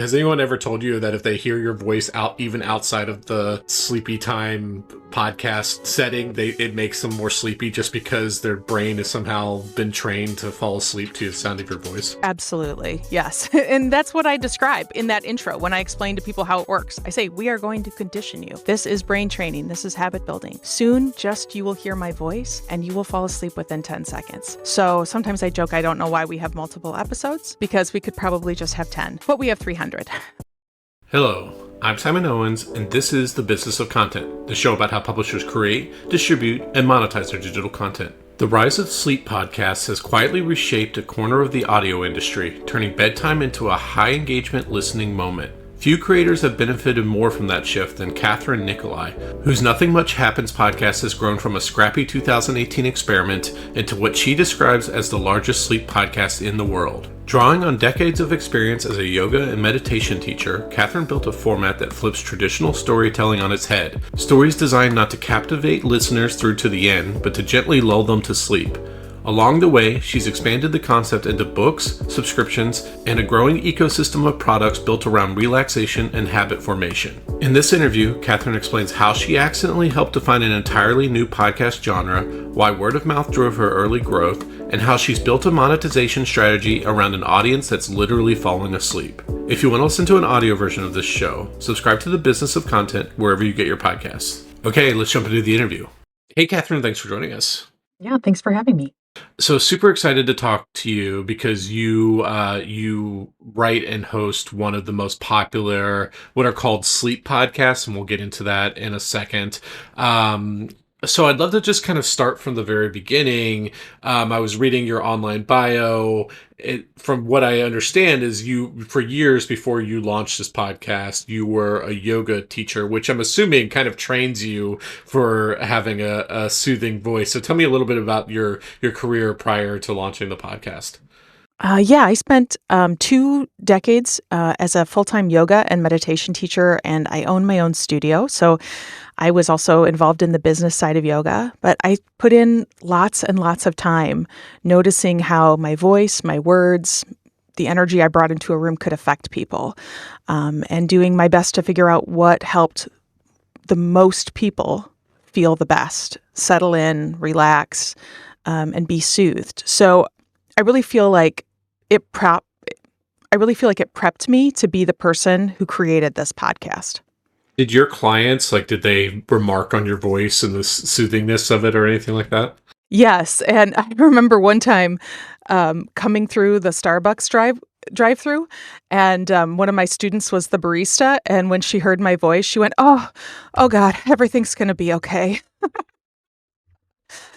Has anyone ever told you that if they hear your voice out, even outside of the sleepy time podcast setting, it makes them more sleepy just because their brain has somehow been trained to fall asleep to the sound of your voice? Absolutely, yes. And that's what I describe in that intro when I explain to people how it works. I say, we are going to condition you. This is brain training. This is habit building. Soon, just you will hear my voice and you will fall asleep within 10 seconds. So sometimes I joke I don't know why we have multiple episodes, because we could probably just have 10, but we have 300. Hello, I'm Simon Owens, and this is The Business of Content, the show about how publishers create, distribute, and monetize their digital content. The rise of sleep podcasts has quietly reshaped a corner of the audio industry, turning bedtime into a high-engagement listening moment. Few creators have benefited more from that shift than Kathryn Nicolai, whose Nothing Much Happens podcast has grown from a scrappy 2018 experiment into what she describes as the largest sleep podcast in the world. Drawing on decades of experience as a yoga and meditation teacher, Kathryn built a format that flips traditional storytelling on its head. Stories designed not to captivate listeners through to the end, but to gently lull them to sleep. Along the way, she's expanded the concept into books, subscriptions, and a growing ecosystem of products built around relaxation and habit formation. In this interview, Kathryn explains how she accidentally helped define an entirely new podcast genre, why word of mouth drove her early growth, and how she's built a monetization strategy around an audience that's literally falling asleep. If you want to listen to an audio version of this show, subscribe to The Business of Content wherever you get your podcasts. Okay, let's jump into the interview. Hey, Kathryn, thanks for joining us. Yeah, thanks for having me. So super excited to talk to you because you write and host one of the most popular what are called sleep podcasts, and we'll get into that in a second. So I'd love to just kind of start from the very beginning. I was reading your online bio. From what I understand is you, for years before you launched this podcast, you were a yoga teacher, which I'm assuming kind of trains you for having a soothing voice. So tell me a little bit about your career prior to launching the podcast. Yeah, I spent 2 decades as a full-time yoga and meditation teacher, and I own my own studio. So I was also involved in the business side of yoga, but I put in lots and lots of time noticing how my voice, my words, the energy I brought into a room could affect people, and doing my best to figure out what helped the most people feel the best, settle in, relax, and be soothed. So I really feel like it prepped me to be the person who created this podcast. Did your clients, did they remark on your voice and the soothingness of it or anything like that? Yes, and I remember one time coming through the Starbucks drive-through, and one of my students was the barista, and when she heard my voice, she went, oh God, everything's going to be okay."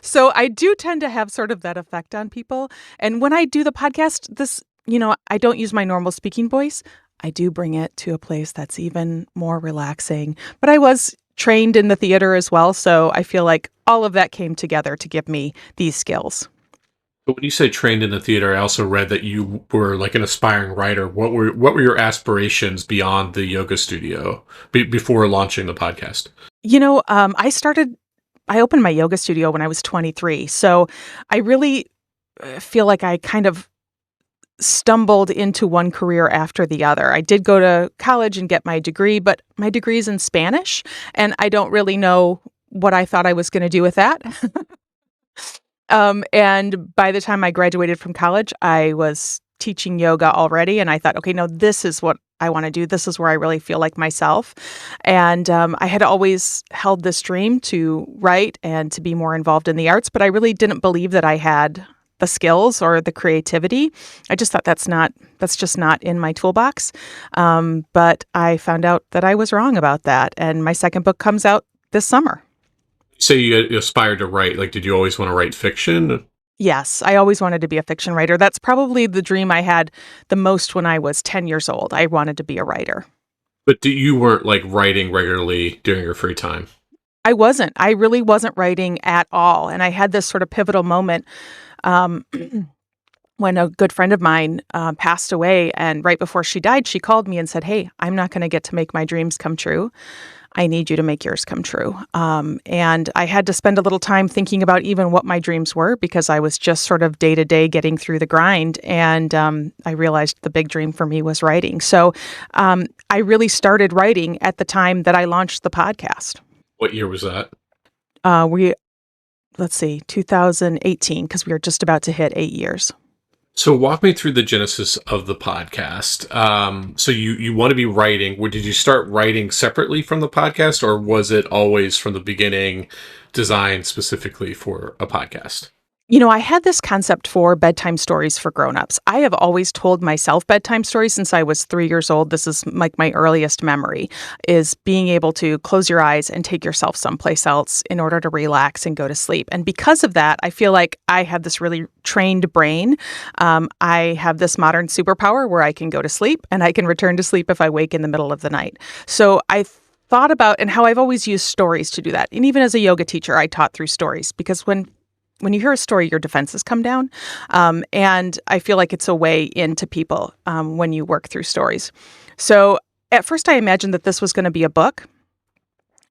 So I do tend to have sort of that effect on people. And when I do the podcast, I don't use my normal speaking voice. I do bring it to a place that's even more relaxing. But I was trained in the theater as well, so I feel like all of that came together to give me these skills. But when you say trained in the theater, I also read that you were like an aspiring writer. What were your aspirations beyond the yoga studio before launching the podcast? I opened my yoga studio when I was 23. So I really feel like I kind of stumbled into one career after the other. I did go to college and get my degree, but my degree is in Spanish, and I don't really know what I thought I was going to do with that. And by the time I graduated from college, I was teaching yoga already, and I thought, okay, no, this is what I want to do. This is where I really feel like myself. And I had always held this dream to write and to be more involved in the arts, but I really didn't believe that I had the skills or the creativity. I just thought that's just not in my toolbox. But I found out that I was wrong about that. And my second book comes out this summer. So you aspired to write, did you always want to write fiction? Yes, I always wanted to be a fiction writer. That's probably the dream I had the most when I was 10 years old. I wanted to be a writer. But you weren't writing regularly during your free time? I wasn't. I really wasn't writing at all. And I had this sort of pivotal moment when a good friend of mine passed away, and right before she died, she called me and said, "Hey, I'm not going to get to make my dreams come true. I need you to make yours come true." And I had to spend a little time thinking about even what my dreams were, because I was just sort of day to day getting through the grind. And I realized the big dream for me was writing. So I really started writing at the time that I launched the podcast. What year was that? We Let's see, 2018, because we were just about to hit 8 years. So walk me through the genesis of the podcast. So you want to be writing. Did you start writing separately from the podcast, or was it always from the beginning designed specifically for a podcast? I had this concept for bedtime stories for grown-ups. I have always told myself bedtime stories since I was 3 years old. This is like my earliest memory, is being able to close your eyes and take yourself someplace else in order to relax and go to sleep. And because of that, I feel like I have this really trained brain. I have this modern superpower where I can go to sleep and I can return to sleep if I wake in the middle of the night. So I thought about, and how I've always used stories to do that. And even as a yoga teacher, I taught through stories, because when you hear a story, your defenses come down. And I feel like it's a way into people when you work through stories. So at first I imagined that this was going to be a book.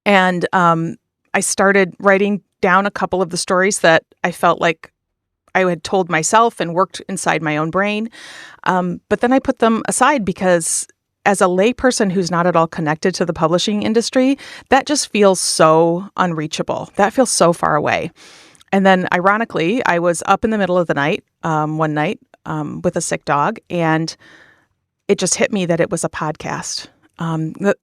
And I started writing down a couple of the stories that I felt like I had told myself and worked inside my own brain. But then I put them aside, because as a layperson who's not at all connected to the publishing industry, that just feels so unreachable. That feels so far away. And then, ironically, I was up in the middle of the night, one night, with a sick dog, and it just hit me that it was a podcast. The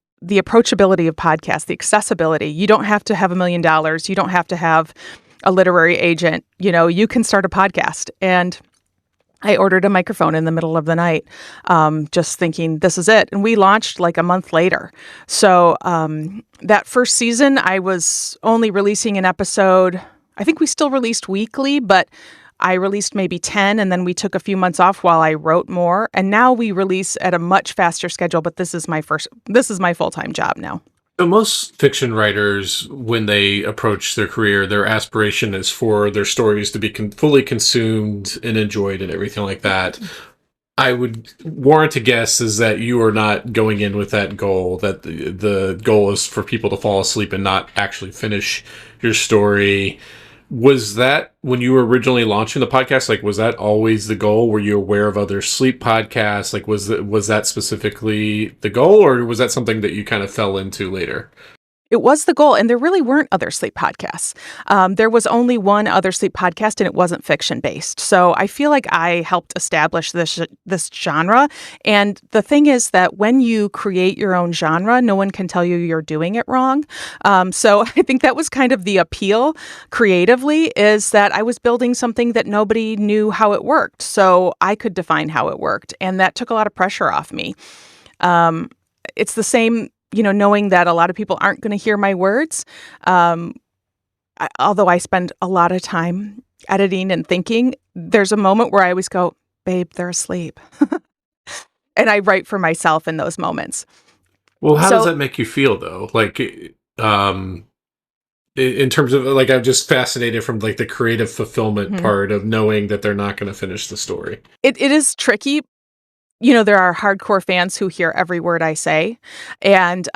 approachability of podcasts, the accessibility. You don't have to have $1 million. You don't have to have a literary agent. You can start a podcast. And I ordered a microphone in the middle of the night, just thinking, this is it. And we launched like a month later. So that first season, I was only releasing an episode. I think we still released weekly, but I released maybe 10, and then we took a few months off while I wrote more. And now we release at a much faster schedule, but this is my full-time job now. So most fiction writers, when they approach their career, their aspiration is for their stories to be fully consumed and enjoyed and everything like that. I would warrant a guess is that you are not going in with that goal, that the goal is for people to fall asleep and not actually finish your story. Was that, when you were originally launching the podcast, like, was that always the goal? Were you aware of other sleep podcasts? Like, was that specifically the goal, or was that something that you kind of fell into later? It was the goal, and there really weren't other sleep podcasts. There was only one other sleep podcast, and it wasn't fiction-based. So I feel like I helped establish this genre. And the thing is that when you create your own genre, no one can tell you you're doing it wrong. So I think that was kind of the appeal creatively, is that I was building something that nobody knew how it worked. So I could define how it worked, and that took a lot of pressure off me. It's the same, knowing that a lot of people aren't going to hear my words. Although I spend a lot of time editing and thinking, there's a moment where I always go, babe, they're asleep. And I write for myself in those moments. Well, how does that make you feel, though? Like, in terms of, like, I'm just fascinated from, like, the creative fulfillment part of knowing that they're not going to finish the story. It is tricky. There are hardcore fans who hear every word I say, and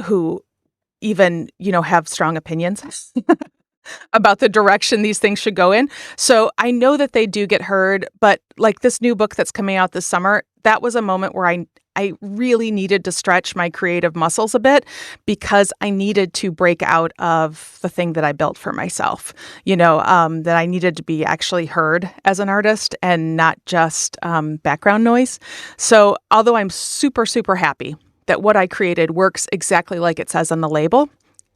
who even, have strong opinions about the direction these things should go in. So I know that they do get heard, but like this new book that's coming out this summer, that was a moment where I really needed to stretch my creative muscles a bit, because I needed to break out of the thing that I built for myself, that I needed to be actually heard as an artist and not just background noise. So although I'm super, super happy that what I created works exactly like it says on the label,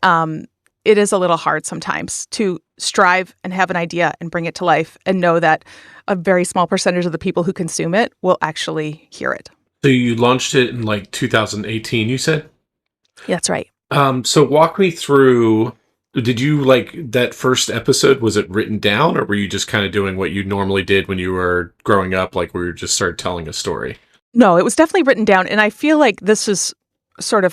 it is a little hard sometimes to strive and have an idea and bring it to life and know that a very small percentage of the people who consume it will actually hear it. So you launched it in like 2018, you said? That's right. So walk me through, did you, like, that first episode, was it written down, or were you just kind of doing what you normally did when you were growing up, like where you just started telling a story? No, it was definitely written down. And I feel like this is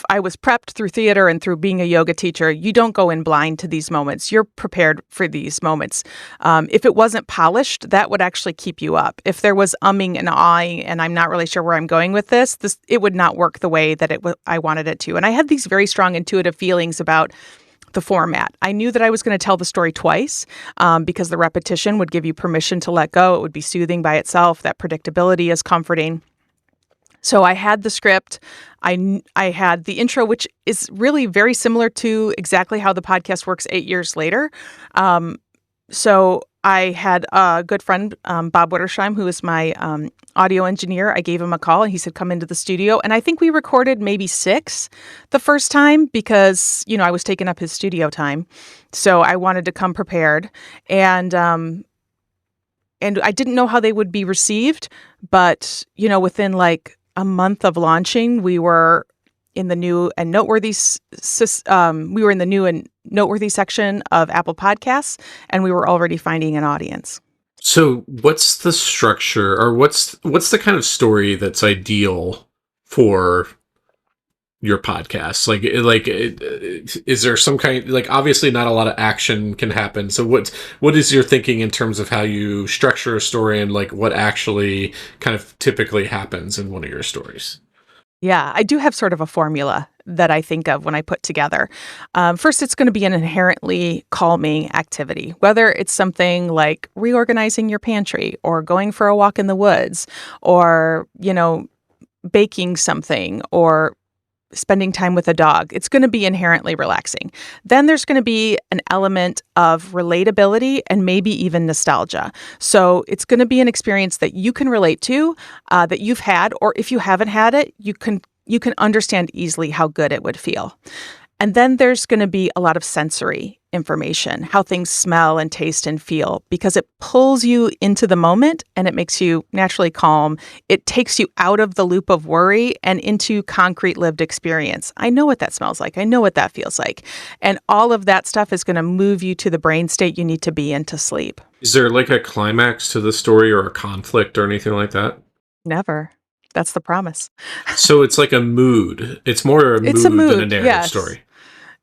I was prepped through theater and through being a yoga teacher. You don't go in blind to these moments. You're prepared for these moments. If it wasn't polished, that would actually keep you up. If there was umming and ahhing, and I'm not really sure where I'm going with this, it would not work the way that I wanted it to. And I had these very strong intuitive feelings about the format. I knew that I was going to tell the story twice because the repetition would give you permission to let go. It would be soothing by itself. That predictability is comforting. So I had the script. I had the intro, which is really very similar to exactly how the podcast works 8 years later. So I had a good friend, Bob Wittersheim, who is my audio engineer. I gave him a call and he said, come into the studio. And I think we recorded maybe 6 the first time because, I was taking up his studio time. So I wanted to come prepared. And I didn't know how they would be received. But, within like a month of launching, we were in the new and noteworthy section of Apple Podcasts, and we were already finding an audience. So what's the structure, or what's the kind of story that's ideal for your podcast? Like, is there some kind, like, obviously not a lot of action can happen. So what is your thinking in terms of how you structure a story and like what actually kind of typically happens in one of your stories? Yeah, I do have sort of a formula that I think of when I put together. First, it's going to be an inherently calming activity, whether it's something like reorganizing your pantry or going for a walk in the woods or, baking something or spending time with a dog. It's going to be inherently relaxing. Then there's going to be an element of relatability and maybe even nostalgia. So it's going to be an experience that you can relate to, that you've had, or if you haven't had it, you can understand easily how good it would feel. And then there's going to be a lot of sensory information, how things smell and taste and feel, because it pulls you into the moment and it makes you naturally calm. It takes you out of the loop of worry and into concrete lived experience. I know what that smells like. I know what that feels like. And all of that stuff is going to move you to the brain state you need to be in to sleep. Is there like a climax to the story or a conflict or anything like that? Never. That's the promise. So it's like a mood. It's more a It's mood a mood, than a narrative yes. story.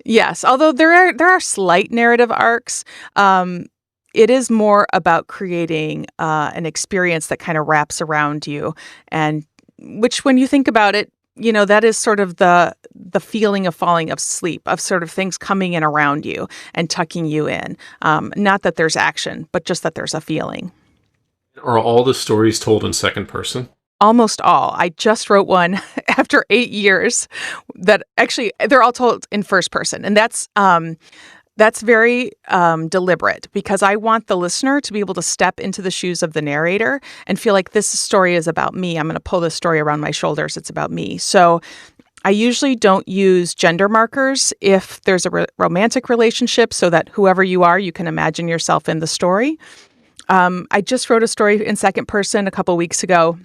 Yes, although there are slight narrative arcs, it is more about creating an experience that kind of wraps around you, and which, when you think about it, that is sort of the feeling of falling asleep, of sort of things coming in around you and tucking you in. Not that there's action, but just that there's a feeling. Are all the stories told in second person? Almost all. I just wrote one after 8 years that actually they're all told in first person. And that's very deliberate because I want the listener to be able to step into the shoes of the narrator and feel like this story is about me. I'm going to pull this story around my shoulders. It's about me. So I usually don't use gender markers if there's a romantic relationship so that whoever you are, you can imagine yourself in the story. I just wrote a story in second person a couple weeks ago.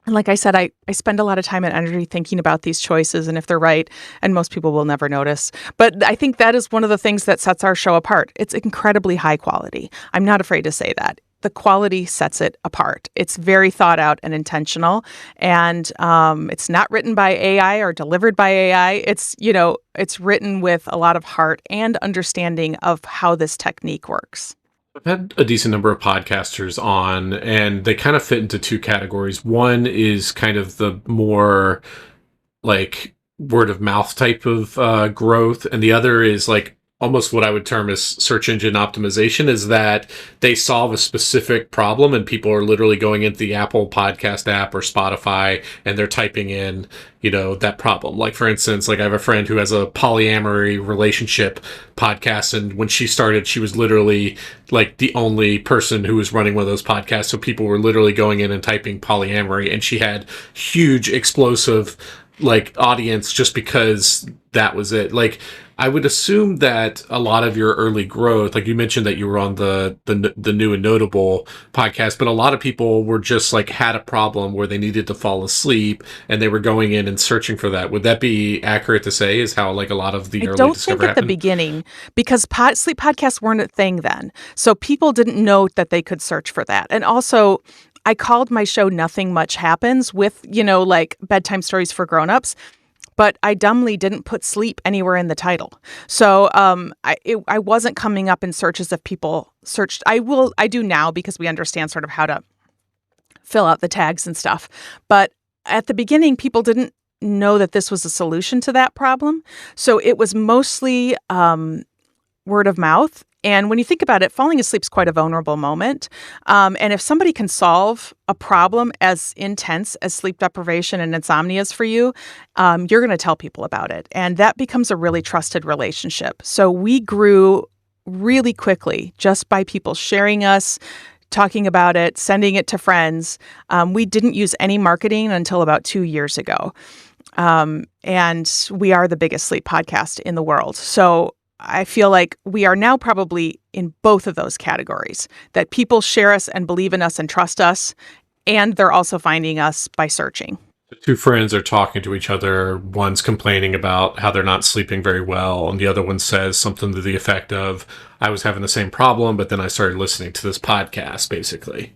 And like I said, I spend a lot of time and energy thinking about these choices and if they're right, and most people will never notice. But I think that is one of the things that sets our show apart. It's incredibly high quality. I'm not afraid to say that. The quality sets it apart. It's very thought out and intentional, and it's not written by AI or delivered by AI. It's written with a lot of heart and understanding of how this technique works. I've had a decent number of podcasters on, and they kind of fit into 2 categories. One is kind of the more like word of mouth type of growth, and the other is like almost what I would term as search engine optimization, is that they solve a specific problem and people are literally going into the Apple Podcast app or Spotify and they're typing in, that problem. Like, for instance, like I have a friend who has a polyamory relationship podcast, and when she started, she was literally like the only person who was running one of those podcasts. So people were literally going in and typing polyamory, and she had huge explosive like audience just because that was it. Like, I would assume that a lot of your early growth, like you mentioned that you were on the new and notable podcast, but a lot of people were just like had a problem where they needed to fall asleep and they were going in and searching for that. Would that be accurate to say is how like a lot of the early discovery happened? I don't think at the beginning, because sleep podcasts weren't a thing then. So people didn't know that they could search for that. And also, I called my show Nothing Much Happens with, like bedtime stories for grownups. but I dumbly didn't put sleep anywhere in the title. So I wasn't coming up in searches if people searched. I do now because we understand sort of how to fill out the tags and stuff. But at the beginning, people didn't know that this was a solution to that problem. So it was mostly word of mouth. And when you think about it, falling asleep is quite a vulnerable moment. And if somebody can solve a problem as intense as sleep deprivation and insomnia is for you, you're going to tell people about it. And that becomes a really trusted relationship. So we grew really quickly just by people sharing us, talking about it, sending it to friends. We didn't use any marketing until about 2 years ago. And we are the biggest sleep podcast in the world. So I feel like we are now probably in both of those categories, that people share us and believe in us and trust us, and they're also finding us by searching. The two friends are talking to each other. One's complaining about how they're not sleeping very well, and the other one says something to the effect of, I was having the same problem, but then I started listening to this podcast, basically.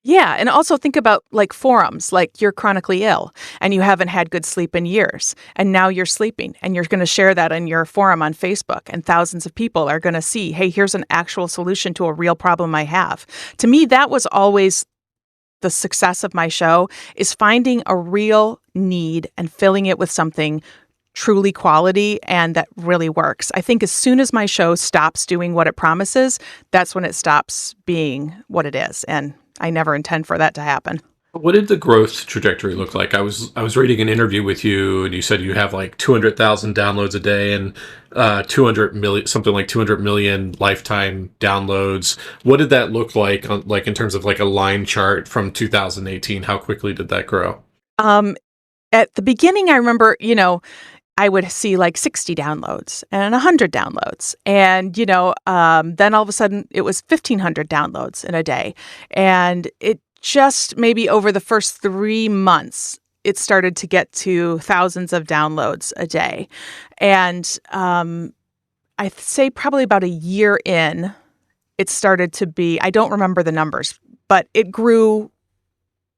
Yeah, and also think about like forums, like you're chronically ill and you haven't had good sleep in years, and now you're sleeping and you're going to share that in your forum on Facebook, and thousands of people are going to see, hey, here's an actual solution to a real problem I have. To me, that was always the success of my show, is finding a real need and filling it with something truly quality and that really works. I think as soon as my show stops doing what it promises, that's when it stops being what it is. And I never intend for that to happen. What did the growth trajectory look like? I was reading an interview with you, and you said you have like 200,000 downloads a day and 200 million, something like 200 million lifetime downloads. What did that look like, like in terms of like a line chart from 2018? How quickly did that grow? At the beginning, I remember, I would see like 60 downloads and 100 downloads. And, then all of a sudden it was 1,500 downloads in a day. And it just maybe over the first 3 months, it started to get to thousands of downloads a day. And I'd say probably about a year in, it started to be, I don't remember the numbers, but it grew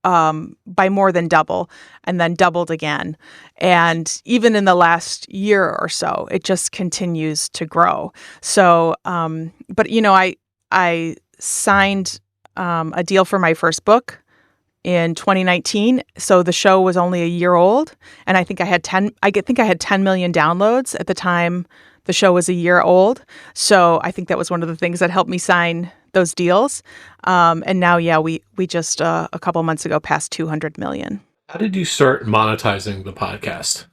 by more than double, and then doubled again. And even in the last year or so, it just continues to grow. So, but I signed a deal for my first book in 2019. So the show was only a year old, and I think I had 10 million downloads at the time the show was a year old. So I think that was one of the things that helped me sign those deals. And now, we just a couple months ago passed 200 million. How did you start monetizing the podcast?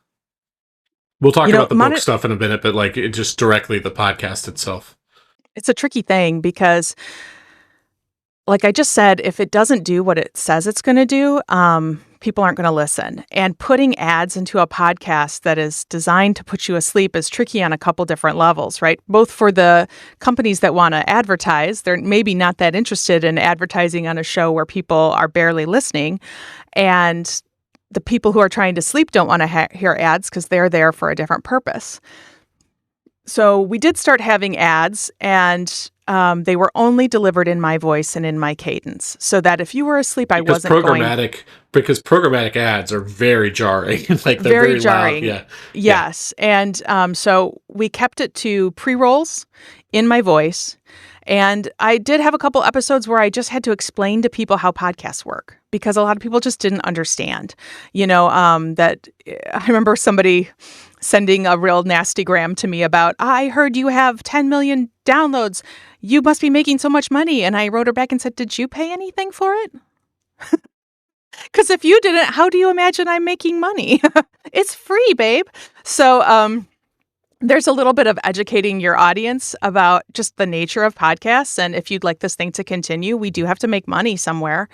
We'll talk about the book stuff in a minute, but like just directly the podcast itself. It's a tricky thing because, like I just said, if it doesn't do what it says it's going to do, people aren't going to listen. And putting ads into a podcast that is designed to put you asleep is tricky on a couple different levels, right? Both for the companies that want to advertise, they're maybe not that interested in advertising on a show where people are barely listening. And the people who are trying to sleep don't want to hear ads because they're there for a different purpose. So we did start having ads, and they were only delivered in my voice and in my cadence, so that if you were asleep, because programmatic ads are very jarring. Like they're very jarring. Loud. Yeah. Yes. And so we kept it to pre-rolls in my voice. And I did have a couple episodes where I just had to explain to people how podcasts work, because a lot of people just didn't understand, that I remember somebody sending a real nasty gram to me about, I heard you have 10 million downloads. You must be making so much money. And I wrote her back and said, did you pay anything for it? Because if you didn't, how do you imagine I'm making money? It's free, babe. So there's a little bit of educating your audience about just the nature of podcasts. And if you'd like this thing to continue, we do have to make money somewhere.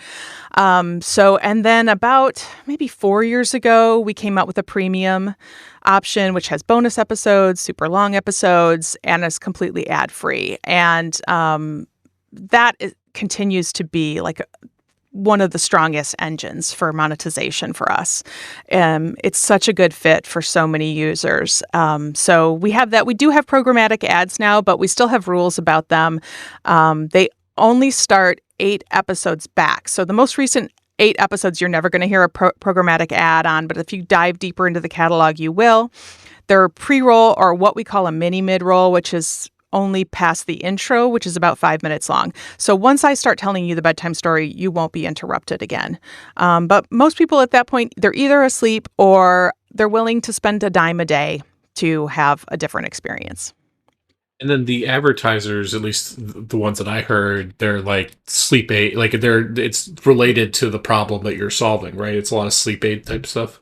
And then about maybe 4 years ago, we came out with a premium option, which has bonus episodes, super long episodes, and is completely ad-free. And that continues to be like one of the strongest engines for monetization for us. It's such a good fit for so many users. So we have that. We do have programmatic ads now, but we still have rules about them. They only start 8 episodes back. So the most recent 8 episodes, you're never going to hear a programmatic ad on, but if you dive deeper into the catalog, you will. There are pre-roll or what we call a mini mid-roll, which is only past the intro, which is about 5 minutes long. So once I start telling you the bedtime story, you won't be interrupted again. But most people at that point, they're either asleep or they're willing to spend a dime a day to have a different experience. And then the advertisers, at least the ones that I heard, they're like sleep aid, like it's related to the problem that you're solving, right? It's a lot of sleep aid type stuff.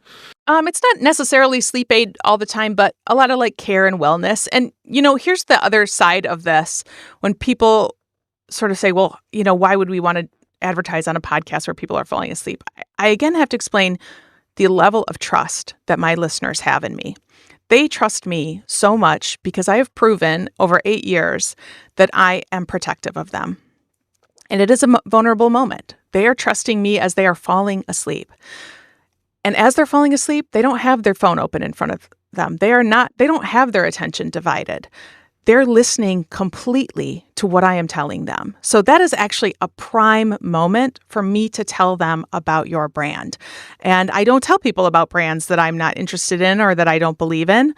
It's not necessarily sleep aid all the time, but a lot of like care and wellness. And, here's the other side of this. When people sort of say, well, why would we want to advertise on a podcast where people are falling asleep? I again have to explain the level of trust that my listeners have in me. They trust me so much because I have proven over 8 years that I am protective of them. And it is a vulnerable moment. They are trusting me as they are falling asleep. And as they're falling asleep, they don't have their phone open in front of them. They don't have their attention divided. They're listening completely to what I am telling them. So that is actually a prime moment for me to tell them about your brand. And I don't tell people about brands that I'm not interested in or that I don't believe in.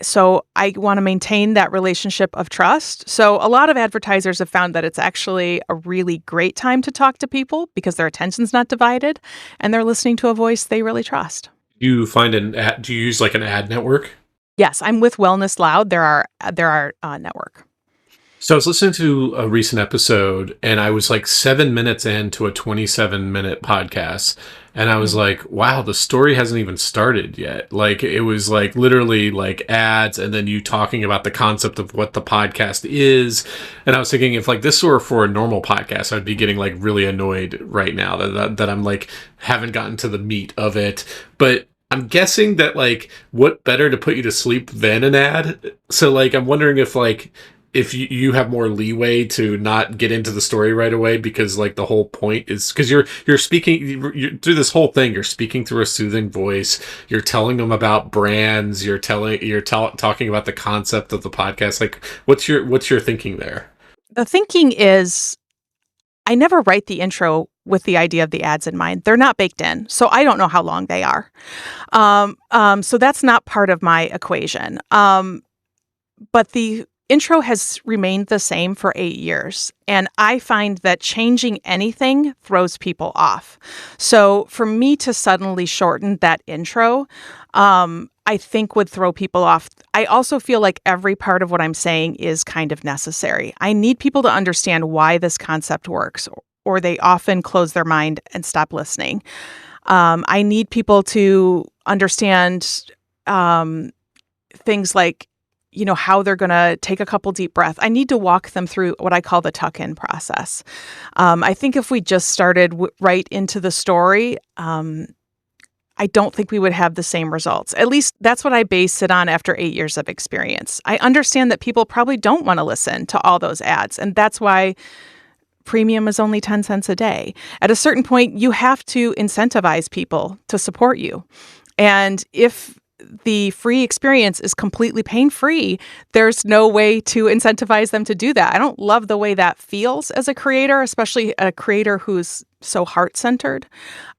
So I want to maintain that relationship of trust. So a lot of advertisers have found that it's actually a really great time to talk to people because their attention's not divided and they're listening to a voice they really trust. Do you find do you use like an ad network? Yes, I'm with Wellness Loud. They're our network. So I was listening to a recent episode and I was like 7 minutes into a 27-minute podcast. And I was like, wow, the story hasn't even started yet. Like, it was like literally like ads and then you talking about the concept of what the podcast is. And I was thinking if like this were for a normal podcast, I'd be getting like really annoyed right now that I'm like haven't gotten to the meat of it. But I'm guessing that like what better to put you to sleep than an ad. So like I'm wondering if you have more leeway to not get into the story right away because like the whole point is because you're speaking through this whole thing, you're speaking through a soothing voice, you're telling them about brands, you're talking about the concept of the podcast. Like what's your thinking there? The thinking is I never write the intro with the idea of the ads in mind. They're not baked in, so I don't know how long they are. So that's not part of my equation. But the intro has remained the same for 8 years, and I find that changing anything throws people off. So for me to suddenly shorten that intro, I think would throw people off. I also feel like every part of what I'm saying is kind of necessary. I need people to understand why this concept works, or they often close their mind and stop listening. I need people to understand things like how they're going to take a couple deep breaths. I need to walk them through what I call the tuck-in process. I think if we just started right into the story, I don't think we would have the same results. At least that's what I base it on after 8 years of experience. I understand that people probably don't want to listen to all those ads, and that's why premium is only 10 cents a day. At a certain point, you have to incentivize people to support you. And if the free experience is completely pain-free, there's no way to incentivize them to do that. I don't love the way that feels as a creator, especially a creator who's so heart-centered.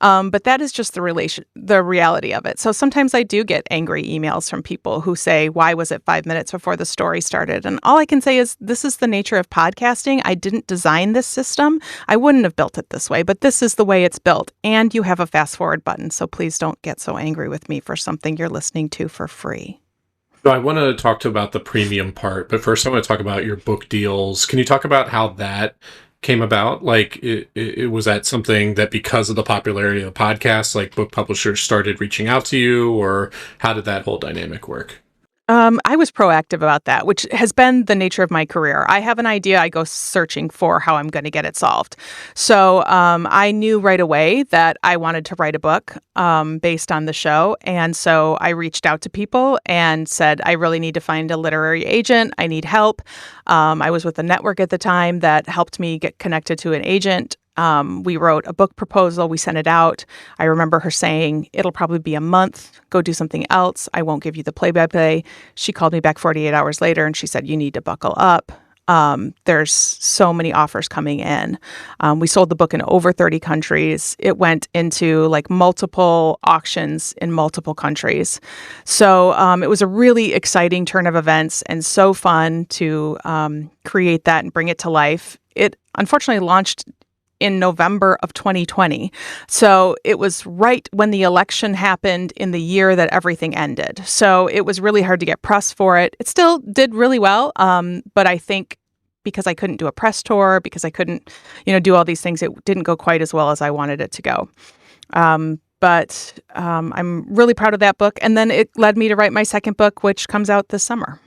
But that is just the reality of it. So sometimes I do get angry emails from people who say, why was it 5 minutes before the story started? And all I can say is, this is the nature of podcasting. I didn't design this system. I wouldn't have built it this way, but this is the way it's built. And you have a fast-forward button, so please don't get so angry with me for something you're listening to for free. So I want to talk about the premium part, but first I want to talk about your book deals. Can you talk about how that came about? Like, it was that something that because of the popularity of the podcast, like book publishers started reaching out to you, or how did that whole dynamic work? I was proactive about that, which has been the nature of my career. I have an idea, I go searching for how I'm going to get it solved. So I knew right away that I wanted to write a book based on the show. And so I reached out to people and said, I really need to find a literary agent. I need help. I was with a network at the time that helped me get connected to an agent. We wrote a book proposal. We sent it out. I remember her saying, it'll probably be a month. Go do something else. I won't give you the play-by-play. She called me back 48 hours later and she said, you need to buckle up. There's so many offers coming in. We sold the book in over 30 countries. It went into like multiple auctions in multiple countries. So it was a really exciting turn of events and so fun to create that and bring it to life. It unfortunately launched in November of 2020. So it was right when the election happened in the year that everything ended. So it was really hard to get press for it. It still did really well. But I think because I couldn't do a press tour, because I couldn't, do all these things, it didn't go quite as well as I wanted it to go. But I'm really proud of that book. And then it led me to write my second book, which comes out this summer.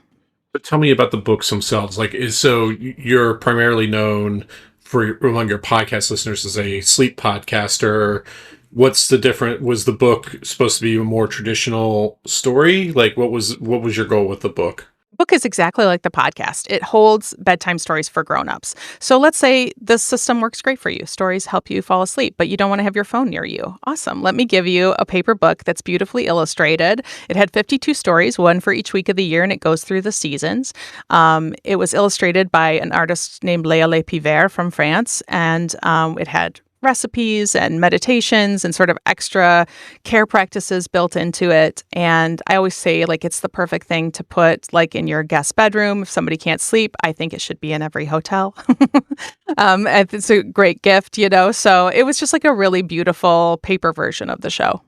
But tell me about the books themselves. So you're primarily known for among your podcast listeners as a sleep podcaster. What's the difference? Was the book supposed to be a more traditional story? Like what was your goal with the book? Book is exactly like the podcast. It holds bedtime stories for grown-ups. So let's say this system works great for you. Stories help you fall asleep, but you don't want to have your phone near you. Awesome. Let me give you a paper book that's beautifully illustrated. It had 52 stories, one for each week of the year, and it goes through the seasons. It was illustrated by an artist named Léa Lepiver from France, and it had recipes and meditations and sort of extra care practices built into it. And I always say, like, it's the perfect thing to put, like, in your guest bedroom. If somebody can't sleep, I think it should be in every hotel. It's a great gift, So it was just like a really beautiful paper version of the show.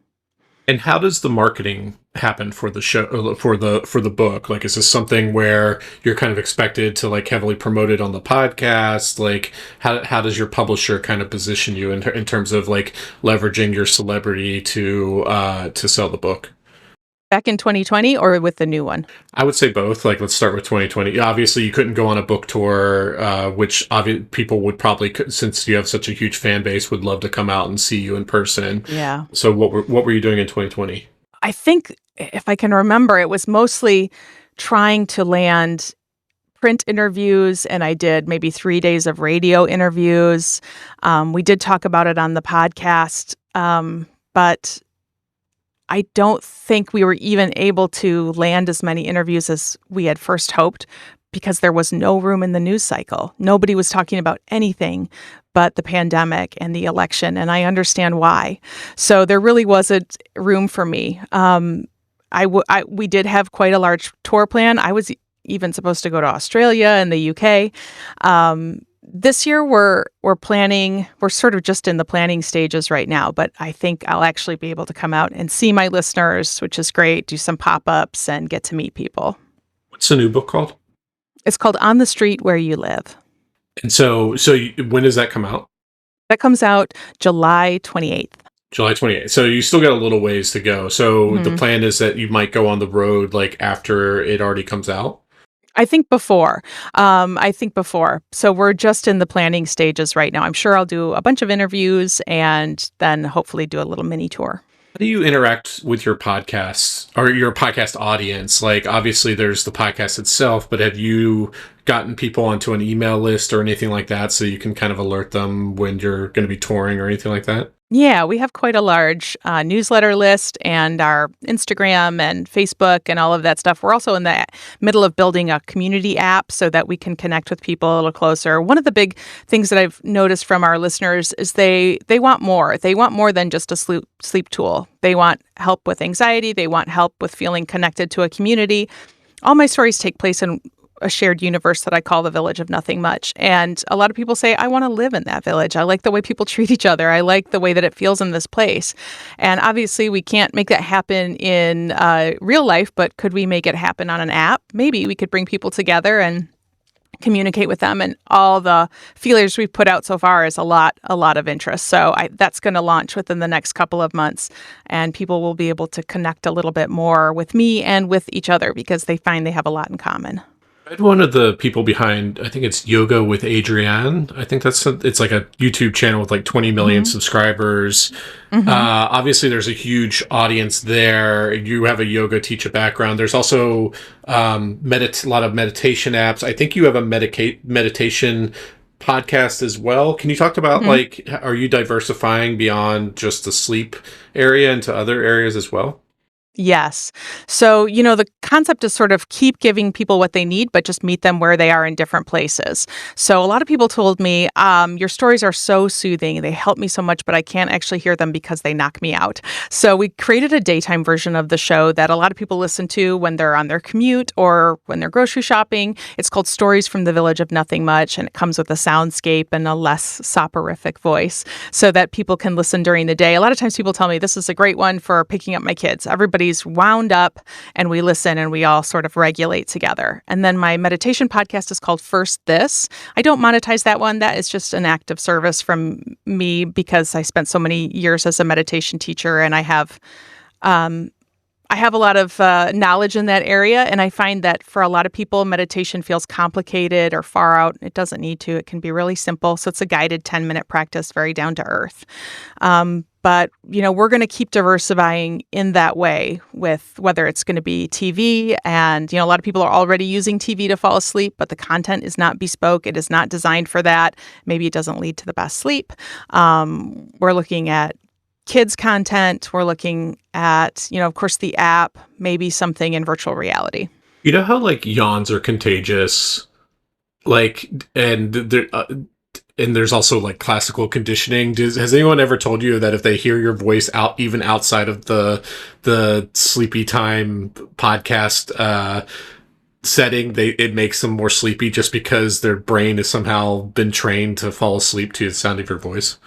And how does the marketing happen for the show, for the book? Like, is this something where you're kind of expected to like heavily promote it on the podcast? Like, how does your publisher kind of position you in terms of like leveraging your celebrity to sell the book? Back in 2020 or with the new one? I would say both. Like, let's start with 2020. Obviously, you couldn't go on a book tour, which people would probably, since you have such a huge fan base, would love to come out and see you in person. Yeah. So what were you doing in 2020? I think, if I can remember, it was mostly trying to land print interviews, and I did maybe 3 days of radio interviews. We did talk about it on the podcast, but I don't think we were even able to land as many interviews as we had first hoped because there was no room in the news cycle. Nobody was talking about anything but the pandemic and the election, and I understand why. So there really wasn't room for me. We did have quite a large tour plan. I was even supposed to go to Australia and the UK. This year we're planning, we're sort of just in the planning stages right now, but I think I'll actually be able to come out and see my listeners, which is great, do some pop-ups and get to meet people. What's the new book called? It's called On the Street Where You Live. And so when does that come out? That comes out July 28th. July 28th. So you still got a little ways to go. So the plan is that you might go on the road like after it already comes out? I think before. So we're just in the planning stages right now. I'm sure I'll do a bunch of interviews and then hopefully do a little mini tour. How do you interact with your podcasts or your podcast audience? Like, obviously there's the podcast itself, but have you gotten people onto an email list or anything like that so you can kind of alert them when you're going to be touring or anything like that? Yeah, we have quite a large newsletter list and our Instagram and Facebook and all of that stuff. We're also in the middle of building a community app so that we can connect with people a little closer. One of the big things that I've noticed from our listeners is they want more. They want more than just a sleep tool. They want help with anxiety. They want help with feeling connected to a community. All my stories take place in a shared universe that I call the village of nothing much. And a lot of people say, I want to live in that village. I like the way people treat each other. I like the way that it feels in this place. And obviously we can't make that happen in real life, but could we make it happen on an app? Maybe we could bring people together and communicate with them. And all the feelers we've put out so far is a lot of interest. So that's going to launch within the next couple of months. And people will be able to connect a little bit more with me and with each other because they find they have a lot in common. I had one of the people behind, I think it's Yoga with Adrienne. I think it's like a YouTube channel with like 20 million subscribers. Obviously, there's a huge audience there. You have a yoga teacher background. There's also a lot of meditation apps. I think you have a meditation podcast as well. Can you talk about like, are you diversifying beyond just the sleep area into other areas as well? Yes. So, the concept is sort of keep giving people what they need, but just meet them where they are in different places. So, a lot of people told me, your stories are so soothing. They help me so much, but I can't actually hear them because they knock me out. So, we created a daytime version of the show that a lot of people listen to when they're on their commute or when they're grocery shopping. It's called Stories from the Village of Nothing Much, and it comes with a soundscape and a less soporific voice so that people can listen during the day. A lot of times people tell me this is a great one for picking up my kids. Everybody's wound up and we listen and we all sort of regulate together. And then my meditation podcast is called First This. I don't monetize that one. That is just an act of service from me because I spent so many years as a meditation teacher and I have a lot of knowledge in that area, and I find that for a lot of people, meditation feels complicated or far out. It doesn't need to. It can be really simple. So it's a guided 10-minute practice, very down to earth. But, we're going to keep diversifying in that way with whether it's going to be TV. And, a lot of people are already using TV to fall asleep, but the content is not bespoke. It is not designed for that. Maybe it doesn't lead to the best sleep. We're looking at kids content. We're looking at, of course, the app, maybe something in virtual reality. You know how like yawns are contagious, like, and there's also like classical conditioning. Has anyone ever told you that if they hear your voice out, even outside of the sleepy time podcast setting, it makes them more sleepy just because their brain has somehow been trained to fall asleep to the sound of your voice?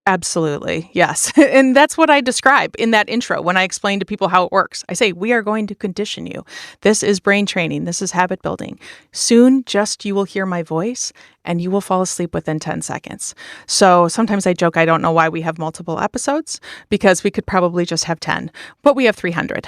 Absolutely. Yes. And that's what I describe in that intro when I explain to people how it works. I say, we are going to condition you. This is brain training. This is habit building. Soon, just you will hear my voice and you will fall asleep within 10 seconds. So sometimes I joke, I don't know why we have multiple episodes because we could probably just have 10, but we have 300.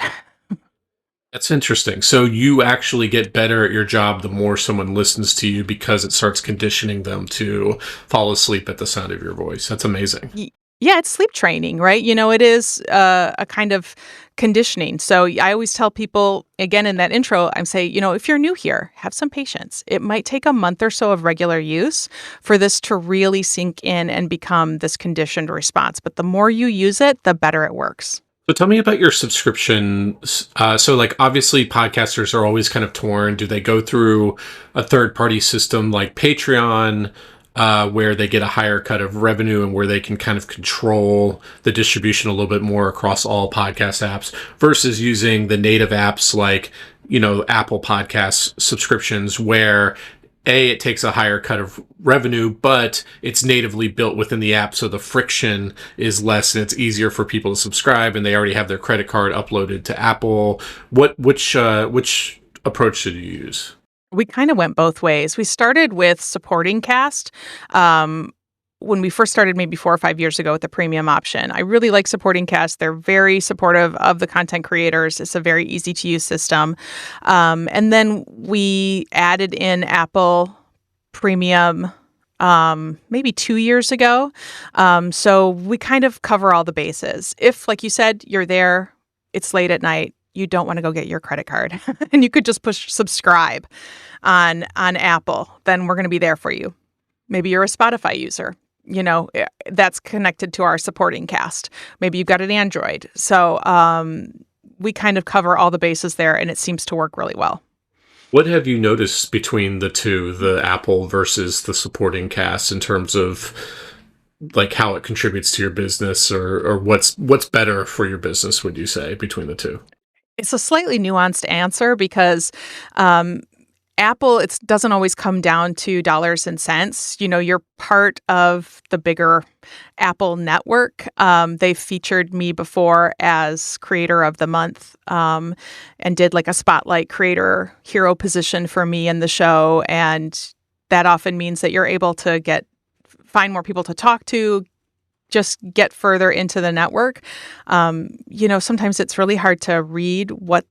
That's interesting. So you actually get better at your job the more someone listens to you because it starts conditioning them to fall asleep at the sound of your voice. That's amazing. Yeah, it's sleep training, right? It is a kind of conditioning. So I always tell people, again, in that intro, I'm saying, if you're new here, have some patience. It might take a month or so of regular use for this to really sink in and become this conditioned response. But the more you use it, the better it works. So tell me about your subscription. So like obviously podcasters are always kind of torn. Do they go through a third party system like Patreon, where they get a higher cut of revenue and where they can kind of control the distribution a little bit more across all podcast apps versus using the native apps like, Apple Podcasts subscriptions where it takes a higher cut of revenue, but it's natively built within the app, so the friction is less and it's easier for people to subscribe, and they already have their credit card uploaded to Apple. Which approach did you use? We kind of went both ways. We started with supporting cast. When we first started maybe 4 or 5 years ago with the premium option. I really like supporting cast. They're very supportive of the content creators. It's a very easy to use system. And then we added in Apple Premium maybe 2 years ago. So we kind of cover all the bases. If, like you said, you're there, it's late at night, you don't want to go get your credit card and you could just push subscribe on Apple, then we're going to be there for you. Maybe you're a Spotify user. That's connected to our supporting cast. Maybe you've got an Android. So we kind of cover all the bases there, and it seems to work really well. What have you noticed between the two, the Apple versus the supporting cast, in terms of like how it contributes to your business or what's better for your business, would you say, between the two? It's a slightly nuanced answer because Apple, it doesn't always come down to dollars and cents. You're part of the bigger Apple network. They've featured me before as creator of the month and did like a spotlight creator hero position for me in the show. And that often means that you're able to find more people to talk to, just get further into the network. Sometimes it's really hard to read what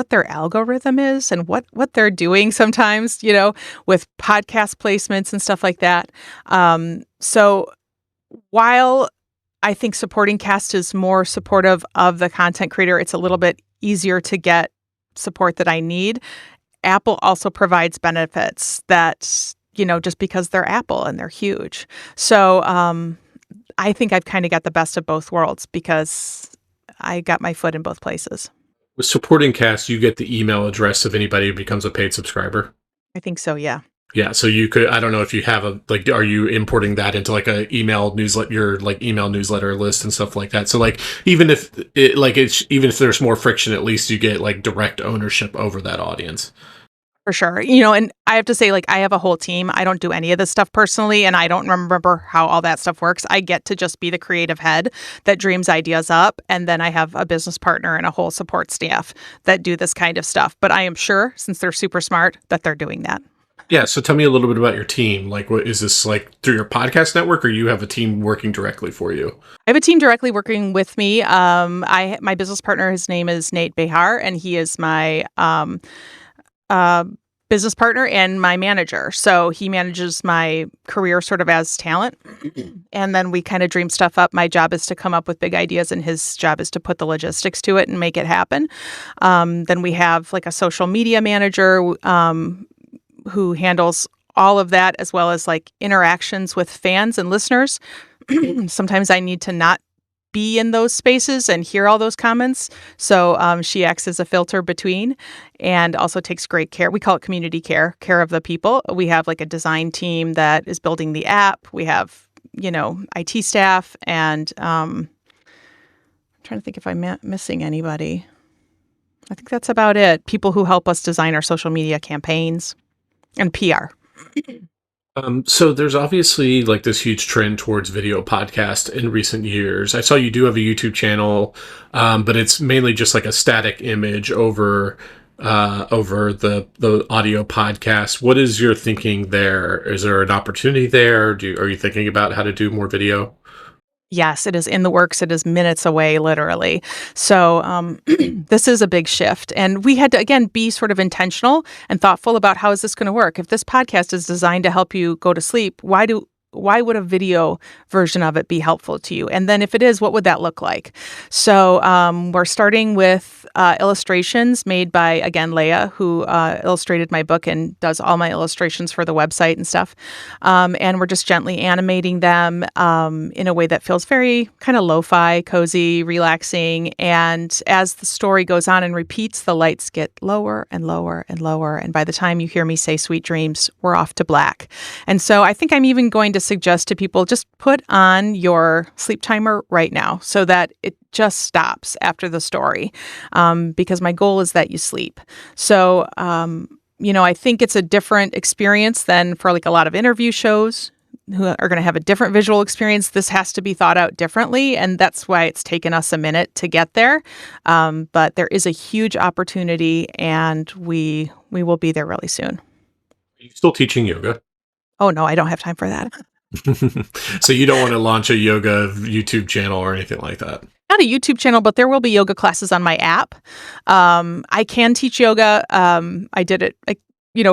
their algorithm is and what they're doing sometimes, with podcast placements and stuff like that. So while I think supporting cast is more supportive of the content creator, it's a little bit easier to get support that I need. Apple also provides benefits that, just because they're Apple and they're huge. So I think I've kind of got the best of both worlds because I got my foot in both places. Supporting cast, you get the email address of anybody who becomes a paid subscriber. I think so, yeah. Yeah, so you could, I don't know if you have are you importing that into like a email newsletter, your like email newsletter list and stuff like that? So like, even if there's more friction, at least you get like direct ownership over that audience. For sure. And I have to say, like, I have a whole team. I don't do any of this stuff personally, and I don't remember how all that stuff works. I get to just be the creative head that dreams ideas up, and then I have a business partner and a whole support staff that do this kind of stuff. But I am sure, since they're super smart, that they're doing that. Yeah, so tell me a little bit about your team. Like, what is this like through your podcast network, or you have a team working directly for you? I have a team directly working with me. My business partner, his name is Nate Behar, and he is my uh, business partner and my manager. So he manages my career sort of as talent. And then we kind of dream stuff up. My job is to come up with big ideas, and his job is to put the logistics to it and make it happen. Then we have like a social media manager who handles all of that, as well as like interactions with fans and listeners. Sometimes I need to not be in those spaces and hear all those comments. So she acts as a filter between and also takes great care. We call it community care of the people. We have like a design team that is building the app. We have, IT staff, and I'm trying to think if I'm missing anybody. I think that's about it. People who help us design our social media campaigns and PR. So there's obviously like this huge trend towards video podcast in recent years. I saw you do have a YouTube channel, but it's mainly just like a static image over the audio podcast. What is your thinking there? Is there an opportunity there? Are you thinking about how to do more video? Yes, it is in the works. It is minutes away, literally. So this is a big shift. And we had to, again, be sort of intentional and thoughtful about how is this going to work? If this podcast is designed to help you go to sleep, why would a video version of it be helpful to you? And then if it is, what would that look like? So we're starting with illustrations made by, again, Leah, who illustrated my book and does all my illustrations for the website and stuff. And we're just gently animating them in a way that feels very kind of lo-fi, cozy, relaxing. And as the story goes on and repeats, the lights get lower and lower and lower. And by the time you hear me say sweet dreams, we're off to black. And so I think I'm even going to suggest to people, just put on your sleep timer right now so that it just stops after the story, because my goal is that you sleep. So, I think it's a different experience than for like a lot of interview shows who are going to have a different visual experience. This has to be thought out differently, and that's why it's taken us a minute to get there. But there is a huge opportunity, and we will be there really soon. Are you still teaching yoga? Oh, no, I don't have time for that. So you don't want to launch a yoga YouTube channel or anything like that? Not a YouTube channel, but there will be yoga classes on my app. I can teach yoga. I did it,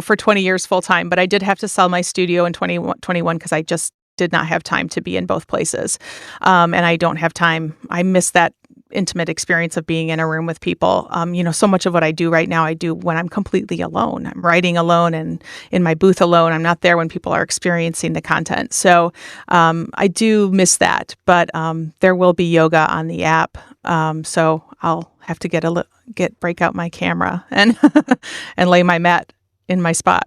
for 20 years full time, but I did have to sell my studio in 2021 because I just did not have time to be in both places. And I don't have time. I miss that intimate experience of being in a room with people. So much of what I do right now, I do when I'm completely alone. I'm writing alone and in my booth alone. I'm not there when people are experiencing the content. So I do miss that, but there will be yoga on the app. So I'll have to break out my camera and and lay my mat in my spot.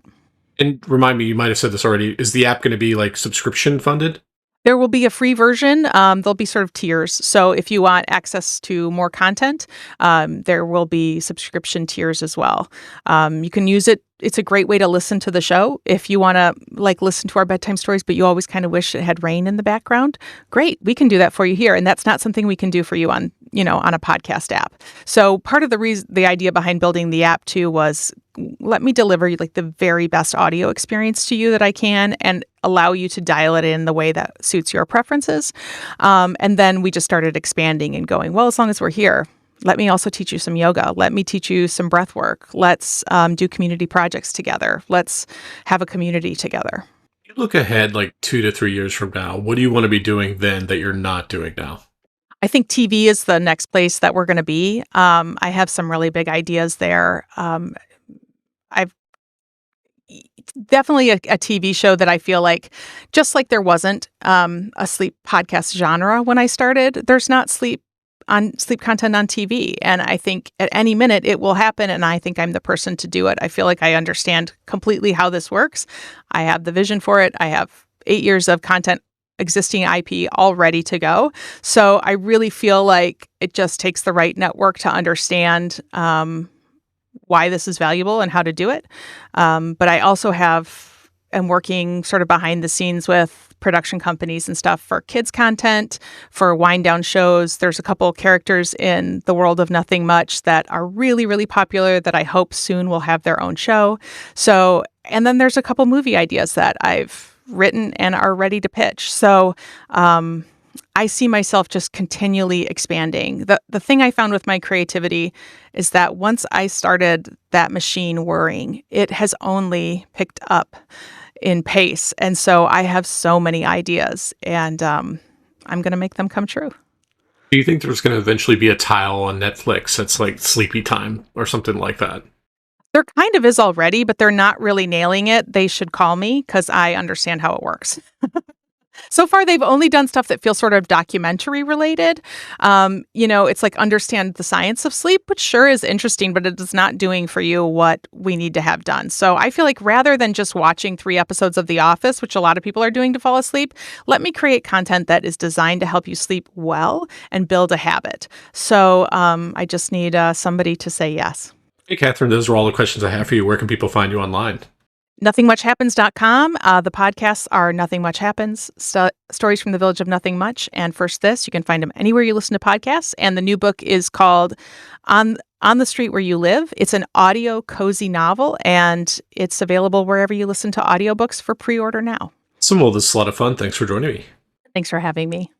And remind me, you might have said this already. Is the app going to be like subscription funded? There will be a free version. There'll be sort of tiers. So if you want access to more content, there will be subscription tiers as well. You can use it. It's a great way to listen to the show. If you want to listen to our bedtime stories, but you always kind of wish it had rain in the background, great. We can do that for you here. And that's not something we can do for you on a podcast app. So part of the idea behind building the app too was, let me deliver you the very best audio experience to you that I can, and allow you to dial it in the way that suits your preferences. And then we just started expanding and going, well, as long as we're here, let me also teach you some yoga. Let me teach you some breath work. Let's do community projects together. Let's have a community together. You look ahead 2 to 3 years from now. What do you want to be doing then that you're not doing now? I think TV is the next place that we're going to be. I have some really big ideas there. I've definitely a TV show that I feel like, just like there wasn't a sleep podcast genre when I started, there's not sleep sleep content on TV. And I think at any minute it will happen. And I think I'm the person to do it. I feel like I understand completely how this works. I have the vision for it. I have 8 years of content, existing IP all ready to go. So I really feel like it just takes the right network to understand why this is valuable and how to do it. But I also am working sort of behind the scenes with production companies and stuff for kids content, for wind down shows. There's a couple characters in the world of Nothing Much that are really, really popular that I hope soon will have their own show. So, and then there's a couple movie ideas that I've written and are ready to pitch. So, I see myself just continually expanding. The thing I found with my creativity is that once I started that machine whirring, it has only picked up in pace. And so I have so many ideas, and I'm going to make them come true. Do you think there's going to eventually be a tile on Netflix that's like Sleepy Time or something like that? There kind of is already, but they're not really nailing it. They should call me because I understand how it works. So far, they've only done stuff that feels sort of documentary related. It's like understand the science of sleep, which sure is interesting, but it is not doing for you what we need to have done. So I feel like rather than just watching 3 episodes of The Office, which a lot of people are doing to fall asleep, let me create content that is designed to help you sleep well and build a habit. So I just need somebody to say yes. Hey, Kathryn, those are all the questions I have for you. Where can people find you online? NothingMuchHappens.com. The podcasts are Nothing Much Happens, Stories from the Village of Nothing Much, and First This. You can find them anywhere you listen to podcasts. And the new book is called On the Street Where You Live. It's an audio cozy novel, and it's available wherever you listen to audiobooks for pre-order now. So, well, this is a lot of fun. Thanks for joining me. Thanks for having me.